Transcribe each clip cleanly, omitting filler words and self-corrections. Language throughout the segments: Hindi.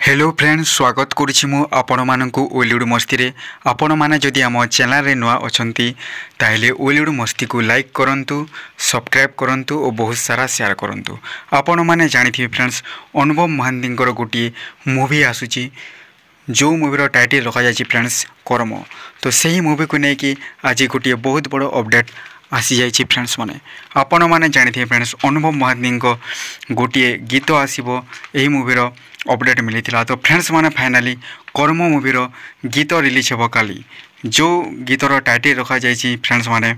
हेलो फ्रेंड्स स्वागत करुछि मु आपण मानकु ओलीवुड मस्ती रे। आपण माने जदि आम चैनल रे नुआ अछंती ताहेले ओलीवुड मस्ती को लाइक करंतु, सब्सक्राइब करंतु और बहुत सारा शेयर करंतु। आपण माने जानिथिबे फ्रेंड्स अनुभव महांतींकर गोटी मूवी आसुची जो मूवीर टाइटल रखा जायछि फ्रेंड्स कर्म। तो सही मूवी को लेकिन आज गोटे बहुत बड़ अपडेट आसी जाइए फ्रेंड्स माने। आपण माने जानिथिबे फ्रेंड्स अनुभव महांती गोटे गीत आसीबो एही मूवीर अपडेट मिलता। तो फ्रेंड्स माने फाइनाली कर्म मूवीर गीत रिलीज हे काली जो गीतर टाइटल रखा जाइए फ्रेंड्स माने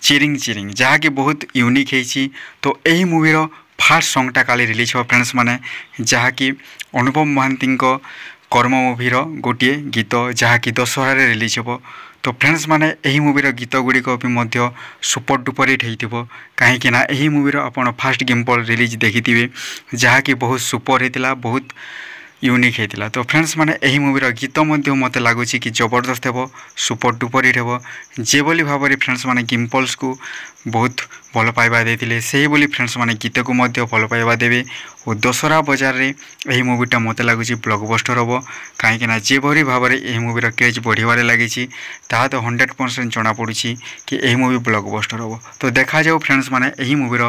चिरिंग चिरिंग जहाँकि बहुत यूनिक है। तो यही मूवीर फास्ट सॉन्गटा काली रिलीज हो फ्रेंड्स माने जहाँकि अनुभव महांती कर्म मूवीर गोटे गीत जहाँकि दशहरा रिलीज हो। तो फ्रेंड्स माने यही मूवीर गीत गुड़िक भी सुपर डुपर हिट होइथिबो कहीं ना यही मूवीर आपण फास्ट गिम्पल रिलीज देखिथिबे जहाँकि बहुत सुपर होता बहुत यूनिक होता। तो फ्रेंड्स माने यही मूवीर गीत मत लगुच कि जबरदस्त हे सुपर डुपर हिट हे जे बोली भाव में फ्रेंड्स माने गिम्पल्स को बहुत भल पाइबा देते से बोली फ्रेंड्स माने गीत को भल पाइबा देवे। और दशहरा बजार रे यही मूवीटा मत लगुच ब्लॉकबस्टर हम कहीं जे भरी भाव में यही मूवीर क्रेज बढ़िबार लगी ता तो 100% जना पड़ी कि यही मूवी ब्लॉकबस्टर हम। तो देखा जाओ फ्रेंड्स माने यही मूवीर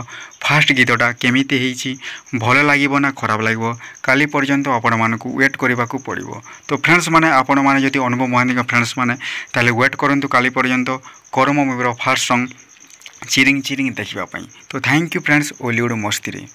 फास्ट गीतटा केमिति हेछि भल लागिबो ना खराब लागिबो काली पर्यंत आपण मानकु वेट करने को पड़ो। तो फ्रेंड्स माने आपण माने जदि अनुभव महांती फ्रेंड्स माने ताले वेट करंतु काली पर्यंत कर्म मूवीर फास्ट सॉन्ग चिरिंग चिरिंग देखा। तो थैंक यू फ्रेंड्स ओलीवुड मस्ती रे।